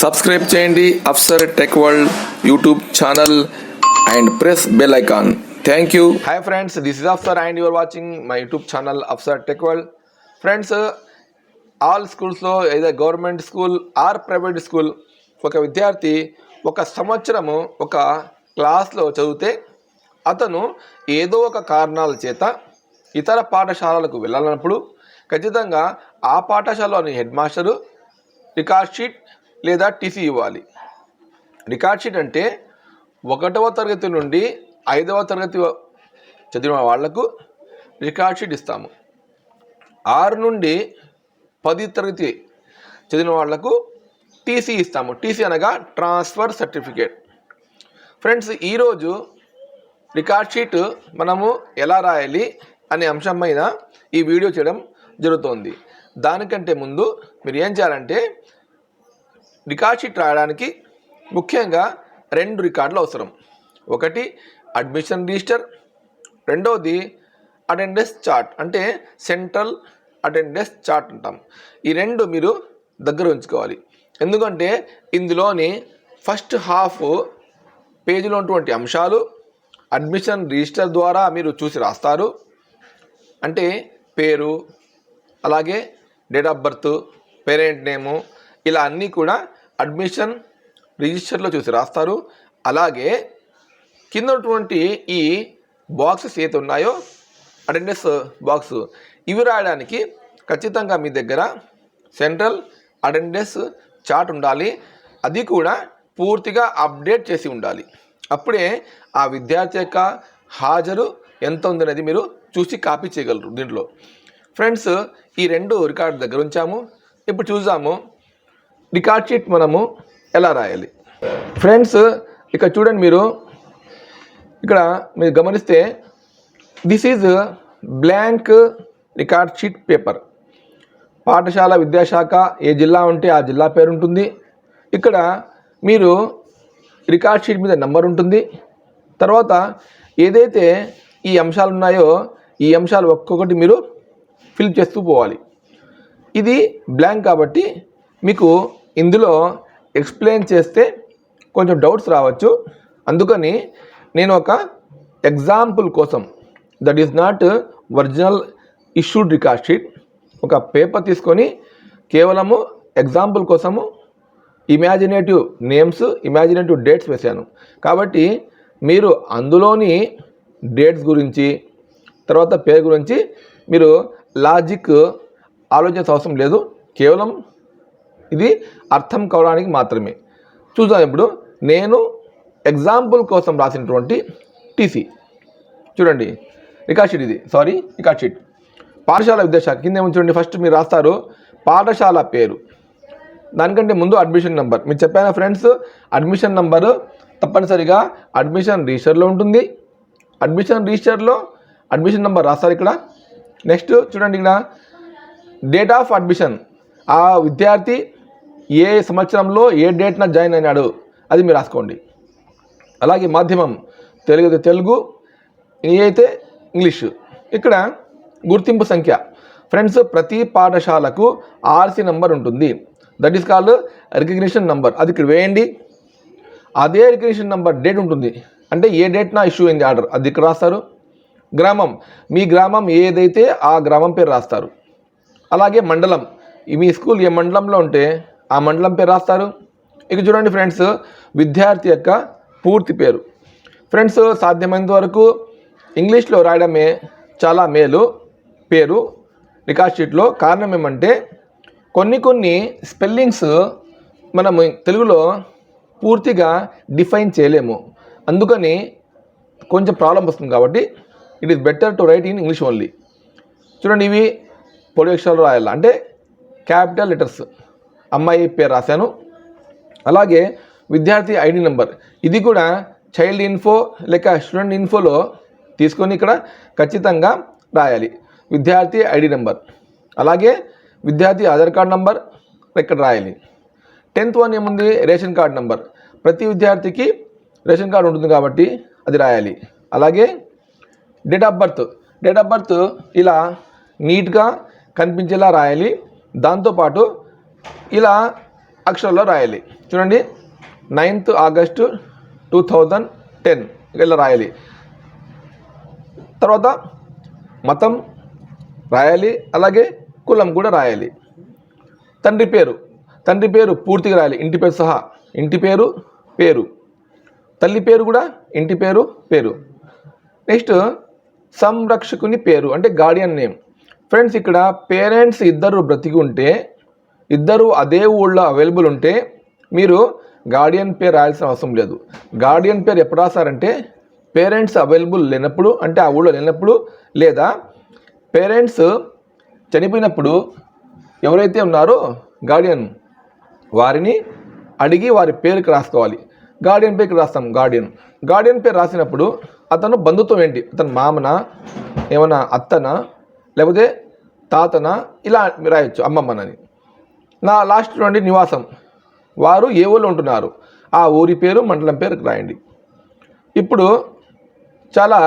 Subscribe చేయండి Afsar tech world YouTube channel and press bell icon. Thank you. Hi friends, this is Afsar and you're watching my YouTube channel Afsar tech world. Friends, all స్కూల్స్లో ఏదో government school or private school ఒక విద్యార్థి ఒక సంవత్సరము ఒక క్లాస్లో చదివితే అతను ఏదో ఒక కారణాల చేత ఇతర పాఠశాలలకు వెళ్ళాలన్నప్పుడు ఖచ్చితంగా ఆ పాఠశాలలోని హెడ్ మాస్టరు రికార్డ్ షీట్ లేదా టీసీ ఇవ్వాలి. రికార్డ్ షీట్ అంటే 1వ తరగతి నుండి 5వ తరగతి చదివిన వాళ్లకు రికార్డ్ షీట్ ఇస్తాము. 6 నుండి 10 తరగతి చదివిన వాళ్లకు టీసీ ఇస్తాము. టీసీ అనగా ట్రాన్స్ఫర్ సర్టిఫికేట్. ఫ్రెండ్స్, ఈరోజు రికార్డ్ షీట్ మనము ఎలా రాయాలి అనే అంశం పైన ఈ వీడియో చేయడం జరుగుతోంది. దానికంటే ముందు మీరు ఏం చేయాలంటే, రికార్డ్ షీట్ రాయడానికి ముఖ్యంగా 2 రికార్డులు అవసరం. ఒకటి అడ్మిషన్ రిజిస్టర్, రెండవది అటెండెన్స్ చార్ట్, అంటే సెంట్రల్ అటెండెన్స్ చార్ట్ అంటాం. ఈ 2 మీరు దగ్గర ఉంచుకోవాలి. ఎందుకంటే ఇందులోని ఫస్ట్ హాఫ్ పేజీలో ఉన్నటువంటి అంశాలు అడ్మిషన్ రిజిస్టర్ ద్వారా మీరు చూసి రాస్తారు. అంటే పేరు, అలాగే డేట్ ఆఫ్ బర్త్, పేరెంట్ నేము, ఇలా అన్నీ కూడా అడ్మిషన్ రిజిస్టర్లో చూసి రాస్తారు. అలాగే కింద ఉన్నటువంటి ఈ బాక్సెస్ ఏదైతే ఉన్నాయో అటెండెన్స్ బాక్స్, ఇవి రాయడానికి ఖచ్చితంగా మీ దగ్గర సెంట్రల్ అటెండెన్స్ చార్ట్ ఉండాలి. అది కూడా పూర్తిగా అప్డేట్ చేసి ఉండాలి. అప్పుడే ఆ విద్యార్థి యొక్క హాజరు ఎంత ఉందనేది మీరు చూసి కాపీ చేయగలరు. దీంట్లో ఫ్రెండ్స్, ఈ 2 రికార్డు దగ్గర ఉంచాము. ఇప్పుడు చూద్దాము రికార్డ్ షీట్ మనము ఎలా రాయాలి. ఫ్రెండ్స్, ఇక్కడ చూడండి, ఇక్కడ మీరు గమనిస్తే this is blank record sheet paper. పాఠశాల విద్యాశాఖ ఏ జిల్లా ఉంటే ఆ జిల్లా పేరు ఉంటుంది. ఇక్కడ మీరు రికార్డ్ షీట్ మీద నెంబర్ ఉంటుంది. తర్వాత ఏదైతే ఈ అంశాలు ఉన్నాయో ఈ అంశాలు ఒక్కొక్కటి మీరు ఫిల్ చేస్తూ పోవాలి. ఇది బ్లాంక్ కాబట్టి మీకు ఇందులో ఎక్స్ప్లెయిన్ చేస్తే కొంచెం డౌట్స్ రావచ్చు. అందుకని నేను ఒక ఎగ్జాంపుల్ కోసం, that is not original issued record sheet, ఒక పేపర్ తీసుకొని కేవలము ఎగ్జాంపుల్ కోసము ఇమాజినేటివ్ నేమ్స్, ఇమాజినేటివ్ డేట్స్ వేశాను. కాబట్టి మీరు అందులోని డేట్స్ గురించి, తర్వాత పేరు గురించి మీరు లాజిక్ ఆలోచించాల్సిన అవసరం లేదు. కేవలం ఇది అర్థం కావడానికి మాత్రమే. చూద్దాం. ఇప్పుడు నేను ఎగ్జాంపుల్ కోసం రాసినటువంటి టీసీ చూడండి. రికార్డ్ షీట్ ఇది, రికార్డ్ షీట్. పాఠశాల విద్యాశాఖ కింద ఏమో చూడండి. ఫస్ట్ మీరు రాస్తారు పాఠశాల పేరు, దానికంటే ముందు అడ్మిషన్ నెంబర్. మీరు చెప్పాను ఫ్రెండ్స్, అడ్మిషన్ నెంబరు తప్పనిసరిగా అడ్మిషన్ రిజిస్టర్లో ఉంటుంది. అడ్మిషన్ రిజిస్టర్లో అడ్మిషన్ నెంబర్ రాస్తారు ఇక్కడ. నెక్స్ట్ చూడండి, ఇక్కడ డేట్ ఆఫ్ అడ్మిషన్, ఆ విద్యార్థి ఏ సంవత్సరంలో ఏ డేట్న జాయిన్ అయినాడు అది మీరు రాసుకోండి. అలాగే మాధ్యమం తెలుగు అయితే తెలుగు, అయితే ఇంగ్లీషు. ఇక్కడ గుర్తింపు సంఖ్య. ఫ్రెండ్స్, ప్రతి పాఠశాలకు ఆర్సీ నెంబర్ ఉంటుంది. That is called recognition number. అది ఇక్కడ వేయండి. అదే రికగ్నిషన్ నెంబర్ డేట్ ఉంటుంది, అంటే ఏ డేట్న ఇష్యూ అయింది ఆర్డర్, అది ఇక్కడ రాస్తారు. గ్రామం, మీ గ్రామం ఏదైతే ఆ గ్రామం పేరు రాస్తారు. అలాగే మండలం, మీ స్కూల్ ఏ మండలంలో ఉంటే ఆ మండలం పేరు రాస్తారు. ఇక చూడండి ఫ్రెండ్స్, విద్యార్థి యొక్క పూర్తి పేరు. ఫ్రెండ్స్, సాధ్యమైనంత వరకు ఇంగ్లీష్లో రాయడమే చాలా మేలు పేరు రికార్డ్ షీట్లో. కారణం ఏమంటే కొన్ని స్పెల్లింగ్స్ మనము తెలుగులో పూర్తిగా డిఫైన్ చేయలేము. అందుకని కొంచెం ప్రాబ్లం వస్తుంది. కాబట్టి it is better to right in English only. చూడండి, ఇవి పొడి అక్షరాలు రాయాలి, అంటే క్యాపిటల్ లెటర్స్. అమ్మాయి పేరు రాశాను. అలాగే విద్యార్థి ఐడి నెంబర్, ఇది కూడా చైల్డ్ ఇన్ఫో లేక స్టూడెంట్ ఇన్ఫోలో తీసుకొని ఇక్కడ ఖచ్చితంగా రాయాలి విద్యార్థి ఐడి నెంబర్. అలాగే విద్యార్థి ఆధార్ కార్డ్ నెంబర్ ఇక్కడ రాయాలి. 10th వన్ ఏముంది, రేషన్ కార్డ్ నెంబర్. ప్రతి విద్యార్థికి రేషన్ కార్డు ఉంటుంది కాబట్టి అది రాయాలి. అలాగే డేట్ ఆఫ్ బర్త్ ఇలా నీట్గా కనిపించేలా రాయాలి. దాంతోపాటు ఇలా అక్షరాల్లో రాయాలి. చూడండి 9th ఆగస్టు 2010 ఇలా రాయాలి. తర్వాత మతం రాయాలి, అలాగే కులం కూడా రాయాలి. తండ్రి పేరు పూర్తిగా రాయాలి, ఇంటి పేరు సహా. ఇంటి పేరు తల్లి పేరు కూడా ఇంటి పేరు. నెక్స్ట్ సంరక్షకుని పేరు అంటే గార్డియన్ నేమ్. ఫ్రెండ్స్ ఇక్కడ పేరెంట్స్ ఇద్దరు బ్రతికి ఉంటే, ఇద్దరు అదే ఊళ్ళో అవైలబుల్ ఉంటే మీరు గార్డియన్ పేరు రాయాల్సిన అవసరం లేదు. గార్డియన్ పేరు ఎప్పుడు రాస్తారంటే పేరెంట్స్ అవైలబుల్ లేనప్పుడు, అంటే ఆ ఊళ్ళో లేనప్పుడు, లేదా పేరెంట్స్ చనిపోయినప్పుడు ఎవరైతే ఉన్నారో గార్డియన్ వారిని అడిగి వారి పేరుకి రాసుకోవాలి. గార్డియన్ పేరుకి రాస్తాం. గార్డియన్ పేరు రాసినప్పుడు అతను బంధుత్వం ఏంటి, అతను మామనా, ఏమన్నా అత్తనా, లేకపోతే తాతనా, ఇలా రాయొచ్చు, అమ్మమ్మనని. నా లాస్ట్ నుండి నివాసం, వారు ఏ ఊళ్ళో ఉంటున్నారు, ఆ ఊరి పేరు మండలం పేరు రాయండి. ఇప్పుడు చాలా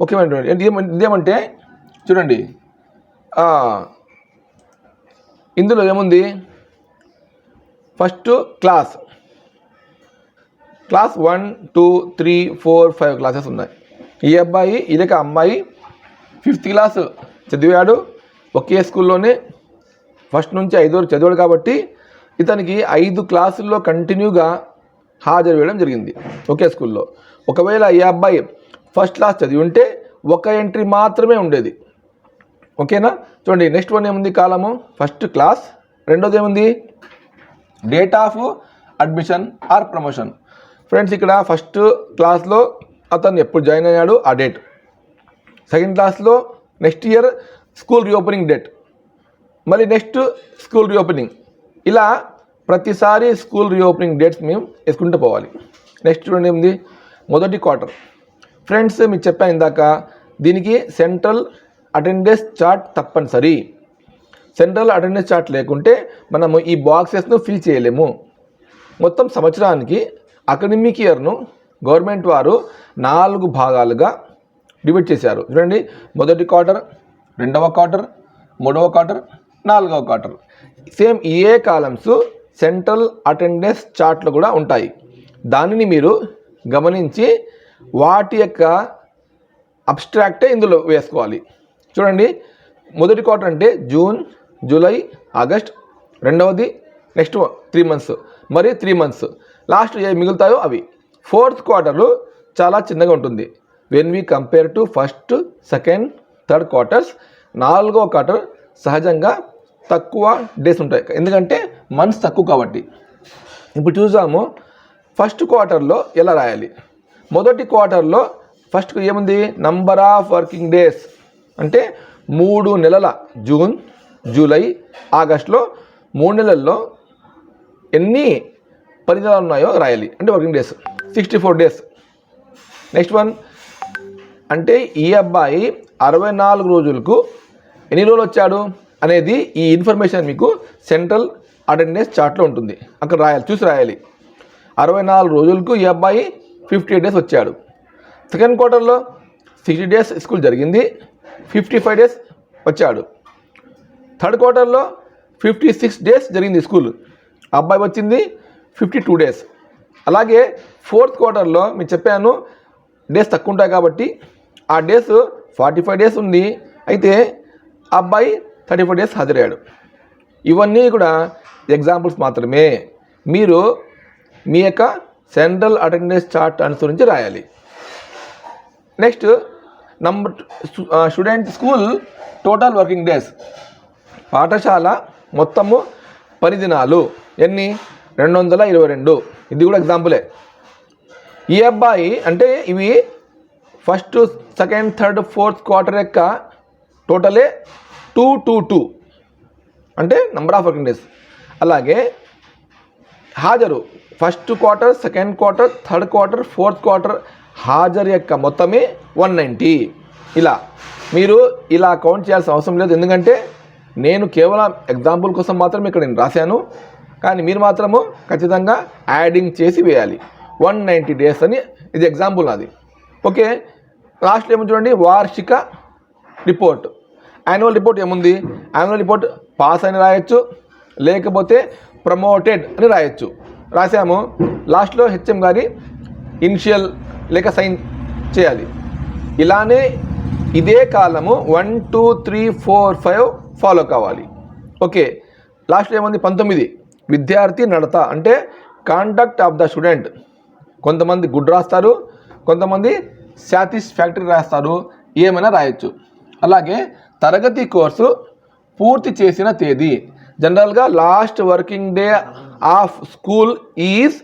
ముఖ్యమైనటువంటి ఇదేమంటే చూడండి, ఇందులో ఏముంది, ఫస్ట్ క్లాస్ 1, 2, 3, 4, 5 క్లాసెస్ ఉన్నాయి. ఈ అబ్బాయి ఇదొక అమ్మాయి 5th క్లాస్ చదివాడు, ఒకే స్కూల్లోనే ఫస్ట్ నుంచి 5 వరకు చదివాడు కాబట్టి ఇతనికి 5 క్లాసుల్లో కంటిన్యూగా హాజరు వేయడం జరిగింది ఒకే స్కూల్లో. ఒకవేళ ఈ అబ్బాయి ఫస్ట్ క్లాస్ చదివి ఉంటే ఒక ఎంట్రీ మాత్రమే ఉండేది. ఓకేనా? చూడండి నెక్స్ట్ వన్ ఏముంది, కాలము ఫస్ట్ క్లాస్. రెండోది ఏముంది, date of admission or promotion. Friends ఇక్కడ ఫస్ట్ క్లాస్లో అతను ఎప్పుడు జాయిన్ అయ్యాడు ఆ డేట్, సెకండ్ క్లాస్లో next year school reopening date, మళ్ళీ నెక్స్ట్ స్కూల్ రీఓపెనింగ్, ఇలా ప్రతిసారి స్కూల్ రీఓపెనింగ్ డేట్స్ మేము వేసుకుంటూ పోవాలి. నెక్స్ట్ చూడండి ఏముంది, మొదటి క్వార్టర్. ఫ్రెండ్స్ మీకు చెప్పాను ఇందాక, దీనికి సెంట్రల్ అటెండెన్స్ చార్ట్ తప్పనిసరి. సెంట్రల్ అటెండెన్స్ చార్ట్ లేకుంటే మనము ఈ బాక్సెస్ను ఫిల్ చేయలేము. మొత్తం సంవత్సరానికి అకాడమిక్ ఇయర్ను గవర్నమెంట్ వారు 4 భాగాలుగా డివైడ్ చేశారు. చూడండి, మొదటి క్వార్టర్, రెండవ క్వార్టర్, మూడవ క్వార్టర్, 4వ క్వార్టర్. సేమ్ ఏ కాలమ్స్ సెంట్రల్ అటెండెన్స్ చార్ట్లో కూడా ఉంటాయి. దానిని మీరు గమనించి వాటి యొక్క అబ్స్ట్రాక్టే ఇందులో వేసుకోవాలి. చూడండి, మొదటి క్వార్టర్ అంటే జూన్, జూలై, ఆగస్ట్. రెండవది నెక్స్ట్ 3 months, మరి 3 months, లాస్ట్ ఏ మిగులుతాయో అవి. 4th క్వార్టర్ చాలా చిన్నగా ఉంటుంది when we compare to first, second, third quarters. 4వ క్వార్టర్ సహజంగా తక్కువ డేస్ ఉంటాయి, ఎందుకంటే మంత్స్ తక్కువ కాబట్టి. ఇప్పుడు చూసాము ఫస్ట్ క్వార్టర్లో ఎలా రాయాలి. మొదటి క్వార్టర్లో ఫస్ట్ ఏముంది, నంబర్ ఆఫ్ వర్కింగ్ డేస్ అంటే 3 నెలల, జూన్, జూలై, ఆగస్టులో 3 నెలల్లో ఎన్ని పరిధిలో ఉన్నాయో రాయాలి, అంటే working days 64 days. Next one అంటే ఈ అబ్బాయి 64 రోజులకు ఎన్ని రోజులు వచ్చాడు అనేది ఈ ఇన్ఫర్మేషన్ మీకు సెంట్రల్ అటెండెన్స్ చార్ట్లో ఉంటుంది, అక్కడ రాయాలి, చూసి రాయాలి. 64 రోజులకు ఈ అబ్బాయి 58 days వచ్చాడు. సెకండ్ క్వార్టర్లో 60 days స్కూల్ జరిగింది, 55 days వచ్చాడు. థర్డ్ క్వార్టర్లో 56 days జరిగింది స్కూల్, అబ్బాయి వచ్చింది 52 days. అలాగే 4th క్వార్టర్లో మీకు చెప్పాను డేస్ తక్కువ ఉంటాయి కాబట్టి ఆ డేస్ 45 days ఉంది, అయితే అబ్బాయి 34 days హాజరయ్యాడు. ఇవన్నీ కూడా ఎగ్జాంపుల్స్ మాత్రమే, మీరు మీ యొక్క సెంట్రల్ అటెండెన్స్ చార్ట్ అనుసరించి రాయాలి. Next student school total working days. పాఠశాల మొత్తము పని దినాలు ఎన్ని, 222. ఇది కూడా ఎగ్జాంపులే. ఈ అబ్బాయి అంటే ఇవి first, second, third, 4th quarter యొక్క టోటలే 222 అంటే నంబర్ ఆఫ్ వర్కింగ్ డేస్. అలాగే హాజరు first quarter, second quarter, third quarter, 4th quarter హాజరు యొక్క మొత్తమే 190. ఇలా మీరు ఇలా కౌంట్ చేయాల్సిన అవసరం లేదు, ఎందుకంటే నేను కేవలం ఎగ్జాంపుల్ కోసం మాత్రం ఇక్కడ నేను రాశాను, కానీ మీరు మాత్రము ఖచ్చితంగా యాడింగ్ చేసి వేయాలి. 190 days అని ఇది ఎగ్జాంపుల్ నాది. ఓకే, లాస్ట్ ఏమో చూడండి, వార్షిక రిపోర్ట్. యాన్యువల్ రిపోర్ట్ ఏముంది, యాన్యువల్ రిపోర్ట్ పాస్ అని రాయొచ్చు, లేకపోతే ప్రమోటెడ్ అని రాయొచ్చు. రాసాము, లాస్ట్లో హెచ్ఎం గారి ఇనిషియల్ లేక సైన్ చేయాలి. ఇలానే ఇదే కాలము 1 2 3 4 5 ఫాలో కావాలి. ఓకే, లాస్ట్లో ఏముంది 19 విద్యార్థి నడత అంటే కాండక్ట్ ఆఫ్ ద స్టూడెంట్. కొంతమంది గుడ్ రాస్తారు, కొంతమంది సాటిస్ఫాక్టరీ రాస్తారు, ఏమైనా రాయొచ్చు. అలాగే తరగతి కోర్సు పూర్తి చేసిన తేదీ, జనరల్గా last working day of school is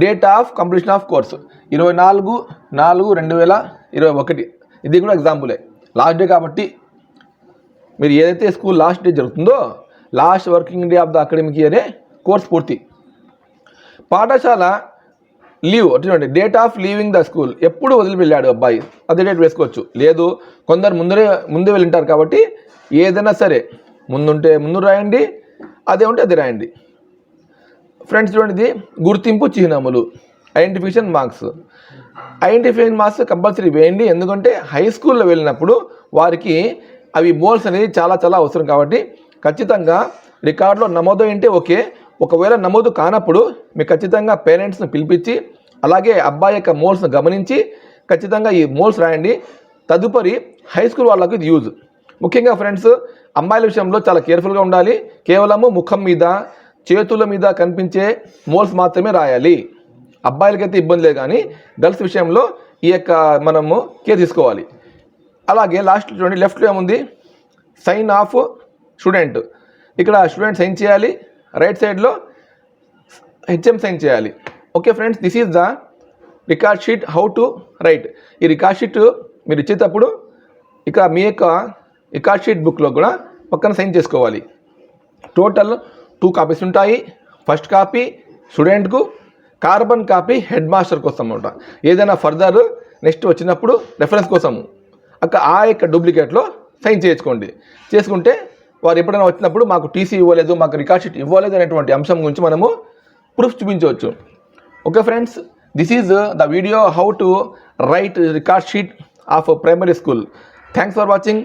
date of completion of course 24/4/2021. ఇది కూడా ఎగ్జాంపులే, లాస్ట్ డే కాబట్టి మీరు ఏదైతే స్కూల్ లాస్ట్ డే జరుగుతుందో last working day of the academic ఇయరే కోర్స్ పూర్తి. పాఠశాల లీవ్ అంటే date of leaving the school, ఎప్పుడు వదిలి వెళ్ళాడు అబ్బాయి అదే డేట్ వేసుకోవచ్చు. లేదు కొందరు ముందే వెళ్ళింటారు కాబట్టి ఏదైనా సరే ముందుంటే ముందు రాయండి, అదే ఉంటే అది రాయండి. ఫ్రెండ్స్ చూడండి, ఇది గుర్తింపు చిహ్నములు identification marks. Identification marks compulsory వేయండి, ఎందుకంటే హై స్కూల్లో వెళ్ళినప్పుడు వారికి అవి మోల్స్ అనేది చాలా చాలా అవసరం కాబట్టి ఖచ్చితంగా రికార్డులో నమోదు అంటే ఓకే. ఒకవేళ నమోదు కానప్పుడు మీకు ఖచ్చితంగా పేరెంట్స్ని పిలిపించి అలాగే అబ్బాయి యొక్క మోల్స్ని గమనించి ఖచ్చితంగా ఈ మోల్స్ రాయండి. తదుపరి హై స్కూల్ వాళ్ళకు ఇది యూజ్. ముఖ్యంగా ఫ్రెండ్స్ అమ్మాయిల విషయంలో చాలా కేర్ఫుల్గా ఉండాలి. కేవలము ముఖం మీద చేతుల మీద కనిపించే మోల్స్ మాత్రమే రాయాలి. అబ్బాయిలకైతే ఇబ్బంది లేదు, కానీ గర్ల్స్ విషయంలో ఈ యొక్క మనము కేర్ తీసుకోవాలి. అలాగే లాస్ట్ చూడండి, లెఫ్ట్లో ఏముంది సైన్ ఆఫ్ స్టూడెంట్. ఇక్కడ స్టూడెంట్ సైన్ చేయాలి, రైట్ సైడ్లో హెచ్ఎం సైన్ చేయాలి. Okay friends, this is the record sheet how to right. ఈ రికార్డ్ షీట్ మీరు ఇచ్చేటప్పుడు ఇక మీ యొక్క రికార్డ్ షీట్ బుక్లో కూడా పక్కన సైన్ చేసుకోవాలి. టోటల్ 2 కాపీస్ ఉంటాయి. ఫస్ట్ కాపీ స్టూడెంట్కు, కార్బన్ కాపీ హెడ్ మాస్టర్ కోసం అనమాట. ఏదైనా ఫర్దర్ నెక్స్ట్ వచ్చినప్పుడు రెఫరెన్స్ కోసము ఆ యొక్క డూప్లికేట్లో సైన్ చేసుకుంటే వారు ఎప్పుడైనా వచ్చినప్పుడు మాకు టీసీ ఇవ్వలేదు, మాకు రికార్డ్ షీట్ ఇవ్వలేదు అనేటువంటి అంశం గురించి మనము ప్రూఫ్ చూపించవచ్చు. Okay friends, this is the video how to right record sheet of primary school. Thanks for watching.